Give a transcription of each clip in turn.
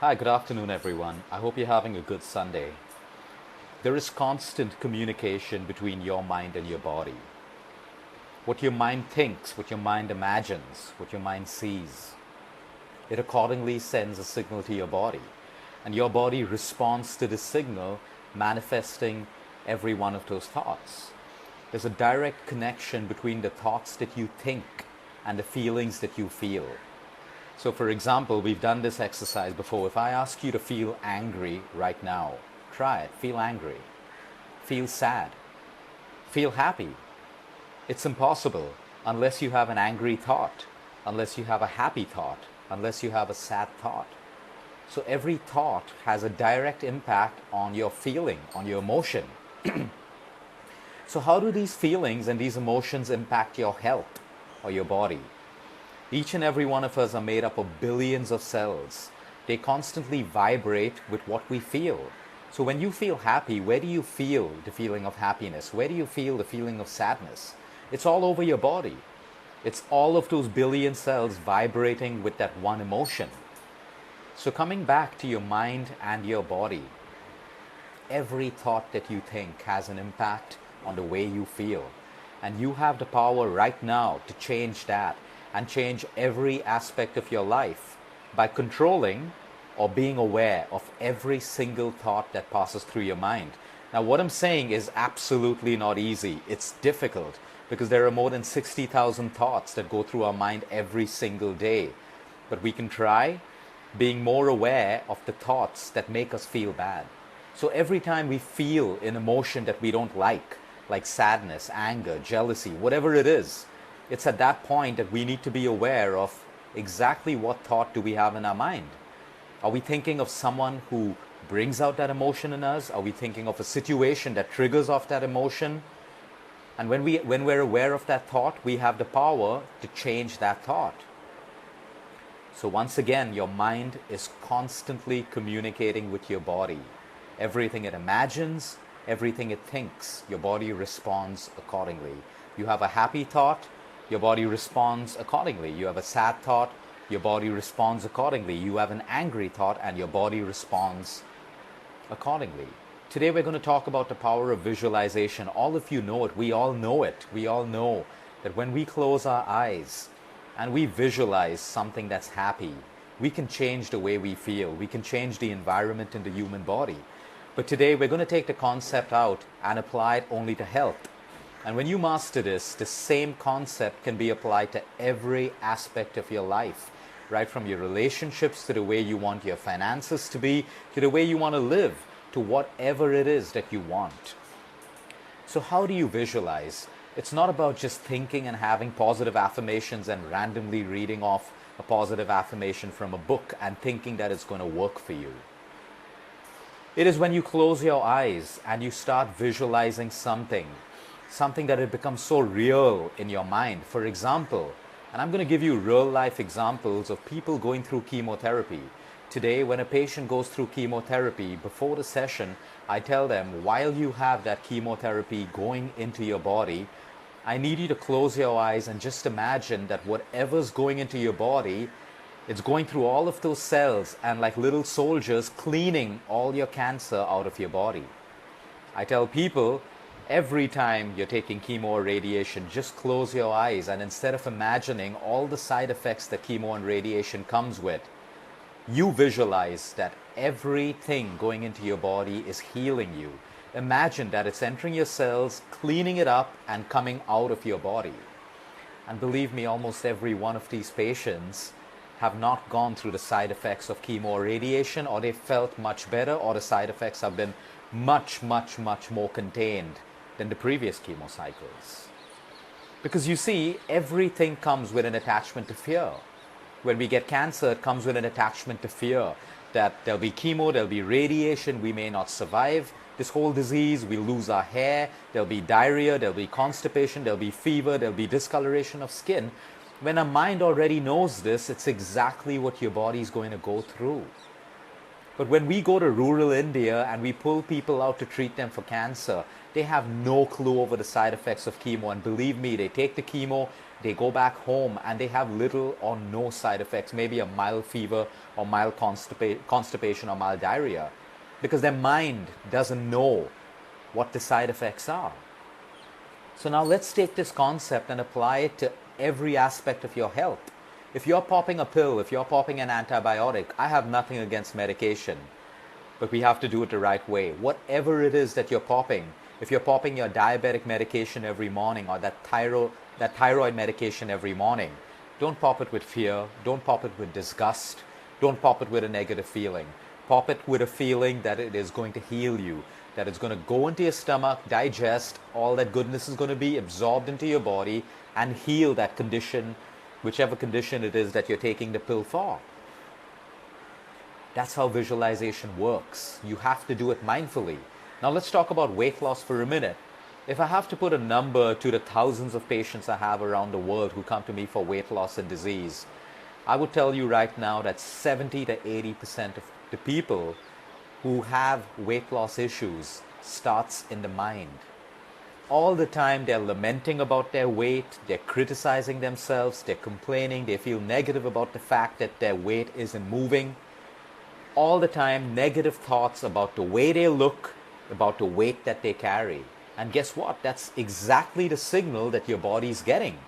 Hi, good afternoon, everyone. I hope you're having a good Sunday. There is constant communication between your mind and your body. What your mind thinks, what your mind imagines, what your mind sees, it accordingly sends a signal to your body. And your body responds to the signal, manifesting every one of those thoughts. There's a direct connection between the thoughts that you think and the feelings that you feel. So, for example, we've done this exercise before. If I ask you to feel angry right now, try it. Feel angry. Feel sad. Feel happy. It's impossible unless you have an angry thought, unless you have a happy thought, unless you have a sad thought. So, every thought has a direct impact on your feeling, on your emotion. So, how do these feelings and these emotions impact your health or your body? Each and every one of us are made up of billions of cells. They constantly vibrate with what we feel. So when you feel happy, where do you feel the feeling of happiness? Where do you feel the feeling of sadness? It's all over your body. It's all of those billion cells vibrating with that one emotion. So coming back to your mind and your body, every thought that you think has an impact on the way you feel. And you have the power right now to change that and change every aspect of your life by controlling or being aware of every single thought that passes through your mind. Now, what I'm saying is absolutely not easy. It's difficult because there are more than 60,000 thoughts that go through our mind every single day. But we can try being more aware of the thoughts that make us feel bad. So every time we feel an emotion that we don't like sadness, anger, jealousy, whatever it is, it's at that point that we need to be aware of exactly what thought do we have in our mind. Are we thinking of someone who brings out that emotion in us? Are we thinking of a situation that triggers off that emotion? And when we're aware of that thought, we have the power to change that thought. So once again, your mind is constantly communicating with your body. Everything it imagines, everything it thinks, your body responds accordingly. You have a happy thought, your body responds accordingly. You have a sad thought, your body responds accordingly. You have an angry thought and your body responds accordingly. Today we're going to talk about the power of visualization. All of you know it. We all know it. We all know that when we close our eyes and we visualize something that's happy, we can change the way we feel. We can change the environment in the human body. But today we're going to take the concept out and apply it only to health. And when you master this, the same concept can be applied to every aspect of your life, right from your relationships to the way you want your finances to be, to the way you want to live, to whatever it is that you want. So how do you visualize? It's not about just thinking and having positive affirmations and randomly reading off a positive affirmation from a book and thinking that it's going to work for you. It is when you close your eyes and you start visualizing something that it becomes so real in your mind. For example, and I'm going to give you real life examples of people going through chemotherapy. Today, when a patient goes through chemotherapy, before the session, I tell them, while you have that chemotherapy going into your body, I need you to close your eyes and just imagine that whatever's going into your body, it's going through all of those cells and like little soldiers cleaning all your cancer out of your body. I tell people, every time you're taking chemo or radiation, just close your eyes and instead of imagining all the side effects that chemo and radiation comes with, you visualize that everything going into your body is healing you. Imagine that it's entering your cells, cleaning it up, and coming out of your body. And believe me, almost every one of these patients have not gone through the side effects of chemo or radiation, or they felt much better, or the side effects have been much, much, much more contained than the previous chemo cycles. Because you see, everything comes with an attachment to fear. When we get cancer, it comes with an attachment to fear that there'll be chemo, there'll be radiation, we may not survive this whole disease, we'll lose our hair, there'll be diarrhea, there'll be constipation, there'll be fever, there'll be discoloration of skin. When our mind already knows this, it's exactly what your body is going to go through. But when we go to rural India and we pull people out to treat them for cancer, they have no clue over the side effects of chemo. And believe me, they take the chemo, they go back home, and they have little or no side effects, maybe a mild fever or mild constipation or mild diarrhea, because their mind doesn't know what the side effects are. So now let's take this concept and apply it to every aspect of your health. If you're popping a pill, if you're popping an antibiotic, I have nothing against medication, but we have to do it the right way. Whatever it is that you're popping, if you're popping your diabetic medication every morning or that thyroid medication every morning, don't pop it with fear, don't pop it with disgust, don't pop it with a negative feeling. Pop it with a feeling that it is going to heal you, that it's going to go into your stomach, digest, all that goodness is going to be absorbed into your body and heal that condition, whichever condition it is that you're taking the pill for. That's how visualization works. You have to do it mindfully. Now let's talk about weight loss for a minute. If I have to put a number to the thousands of patients I have around the world who come to me for weight loss and disease, I would tell you right now that 70 to 80% of the people who have weight loss issues starts in the mind. All the time they're lamenting about their weight, they're criticizing themselves, they're complaining, they feel negative about the fact that their weight isn't moving. All the time negative thoughts about the way they look, about the weight that they carry. And guess what? That's exactly the signal that your body's getting.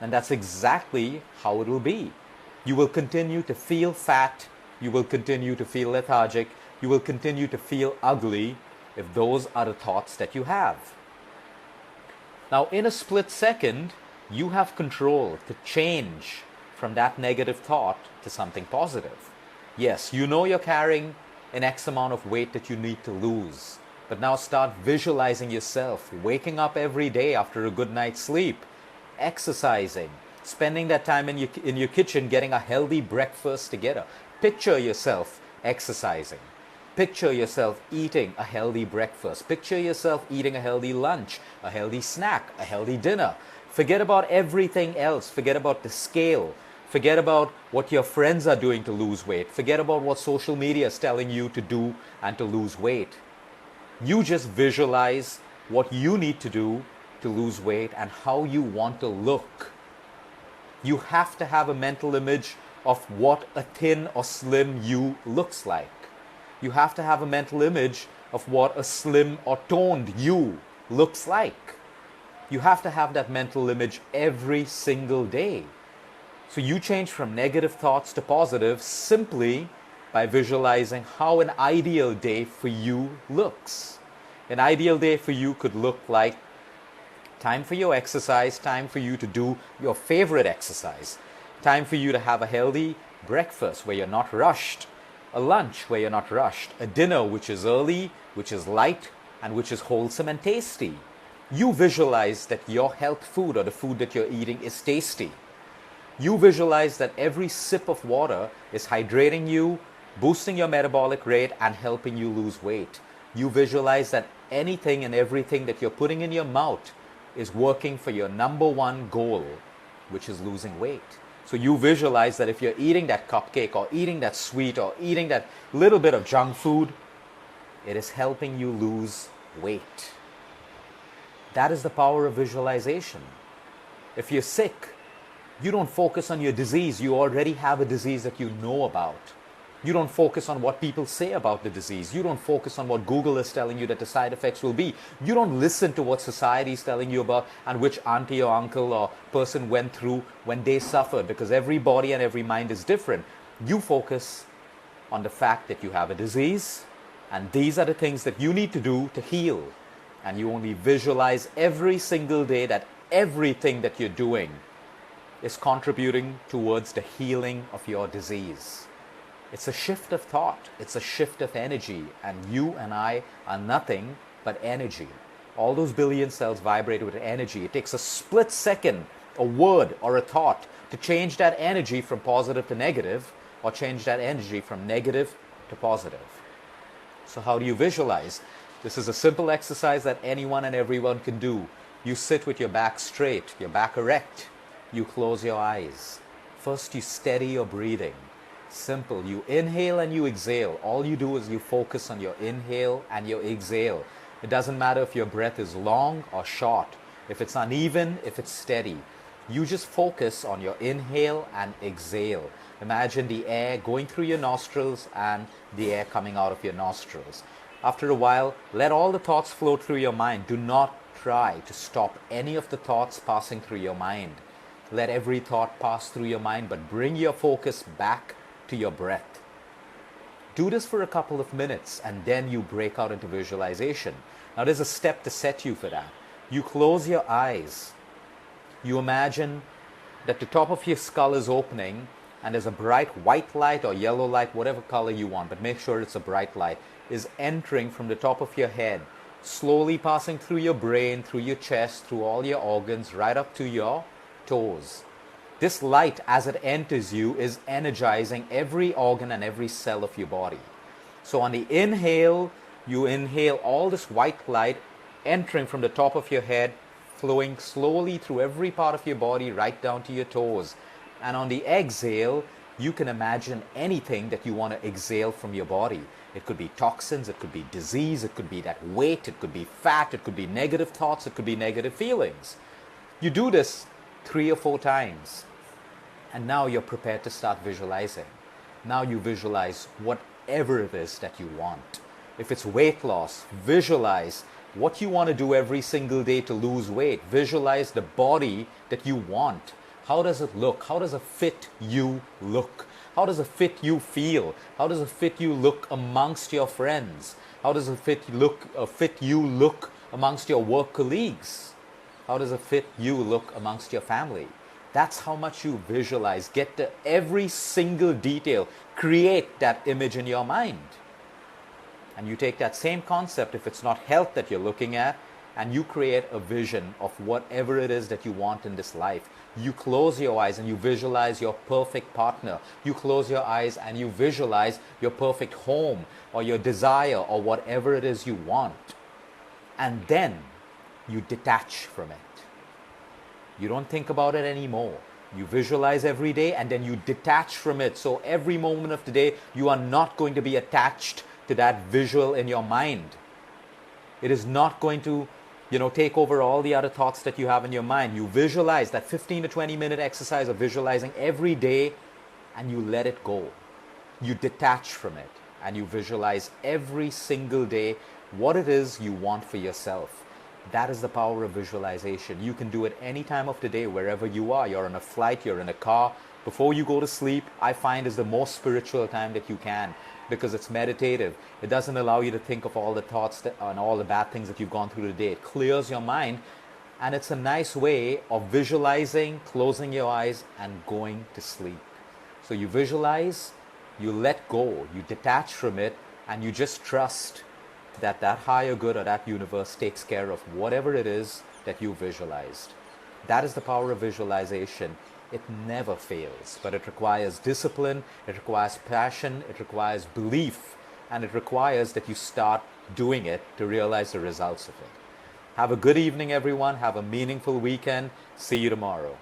And that's exactly how it will be. You will continue to feel fat, you will continue to feel lethargic, you will continue to feel ugly if those are the thoughts that you have. Now, in a split second, you have control to change from that negative thought to something positive. Yes, you know you're carrying an X amount of weight that you need to lose, but now start visualizing yourself waking up every day after a good night's sleep, exercising, spending that time in your kitchen getting a healthy breakfast together. Picture yourself exercising. Picture yourself eating a healthy breakfast. Picture yourself eating a healthy lunch, a healthy snack, a healthy dinner. Forget about everything else. Forget about the scale. Forget about what your friends are doing to lose weight. Forget about what social media is telling you to do and to lose weight. You just visualize what you need to do to lose weight and how you want to look. You have to have a mental image of what a thin or slim you looks like. You have to have a mental image of what a slim or toned you looks like. You have to have that mental image every single day. So you change from negative thoughts to positive simply by visualizing how an ideal day for you looks. An ideal day for you could look like time for your exercise, time for you to do your favorite exercise, time for you to have a healthy breakfast where you're not rushed, a lunch where you're not rushed, a dinner which is early, which is light, and which is wholesome and tasty. You visualize that your health food or the food that you're eating is tasty. You visualize that every sip of water is hydrating you, boosting your metabolic rate, and helping you lose weight. You visualize that anything and everything that you're putting in your mouth is working for your number one goal, which is losing weight. So you visualize that if you're eating that cupcake or eating that sweet or eating that little bit of junk food, it is helping you lose weight. That is the power of visualization. If you're sick, you don't focus on your disease. You already have a disease that you know about. You don't focus on what people say about the disease. You don't focus on what Google is telling you that the side effects will be. You don't listen to what society is telling you about and which auntie or uncle or person went through when they suffered, because every body and every mind is different. You focus on the fact that you have a disease and these are the things that you need to do to heal. And you only visualize every single day that everything that you're doing is contributing towards the healing of your disease. It's a shift of thought. It's a shift of energy. And you and I are nothing but energy. All those billion cells vibrate with energy. It takes a split second, a word or a thought to change that energy from positive to negative, or change that energy from negative to positive. So how do you visualize? This is a simple exercise that anyone and everyone can do. You sit with your back straight, your back erect. You close your eyes. First, you steady your breathing. Simple. You inhale and you exhale. All you do is you focus on your inhale and your exhale. It doesn't matter if your breath is long or short, if it's uneven, if it's steady. You just focus on your inhale and exhale. Imagine the air going through your nostrils and the air coming out of your nostrils. After a while, let all the thoughts flow through your mind. Do not try to stop any of the thoughts passing through your mind. Let every thought pass through your mind, but bring your focus back to your breath. Do this for a couple of minutes and then you break out into visualization. Now there's a step to set you for that. You close your eyes. You imagine that the top of your skull is opening and there's a bright white light or yellow light, whatever color you want, but make sure it's a bright light, is entering from the top of your head, slowly passing through your brain, through your chest, through all your organs, right up to your toes. This light, as it enters you, is energizing every organ and every cell of your body. So on the inhale, you inhale all this white light entering from the top of your head, flowing slowly through every part of your body, right down to your toes. And on the exhale, you can imagine anything that you want to exhale from your body. It could be toxins, it could be disease, it could be that weight, it could be fat, it could be negative thoughts, it could be negative feelings. You do this 3 or 4 times. And now you're prepared to start visualizing. Now you visualize whatever it is that you want. If it's weight loss, visualize what you want to do every single day to lose weight. Visualize the body that you want. How does it look? How does it fit you look? How does it fit you feel? How does it fit you look amongst your friends? How does it fit you look amongst your work colleagues? How does it fit you look amongst your family? That's how much you visualize. Get to every single detail. Create that image in your mind. And you take that same concept, if it's not health that you're looking at, and you create a vision of whatever it is that you want in this life. You close your eyes and you visualize your perfect partner. You close your eyes and you visualize your perfect home or your desire or whatever it is you want. And then you detach from it. You don't think about it anymore. You visualize every day and then you detach from it. So every moment of the day, you are not going to be attached to that visual in your mind. It is not going to, take over all the other thoughts that you have in your mind. You visualize that 15 to 20 minute exercise of visualizing every day and you let it go. You detach from it and you visualize every single day what it is you want for yourself. That is the power of visualization. You can do it any time of the day, wherever you are. You're on a flight, you're in a car. Before you go to sleep, I find is the most spiritual time that you can, because it's meditative. It doesn't allow you to think of all the thoughts and all the bad things that you've gone through the day. It clears your mind, and it's a nice way of visualizing, closing your eyes, and going to sleep. So you visualize, you let go, you detach from it, and you just trust that higher good or that universe takes care of whatever it is that you visualized. That is the power of visualization. It never fails, but it requires discipline, it requires passion, it requires belief, and it requires that you start doing it to realize the results of it. Have a good evening, everyone. Have a meaningful weekend. See you tomorrow.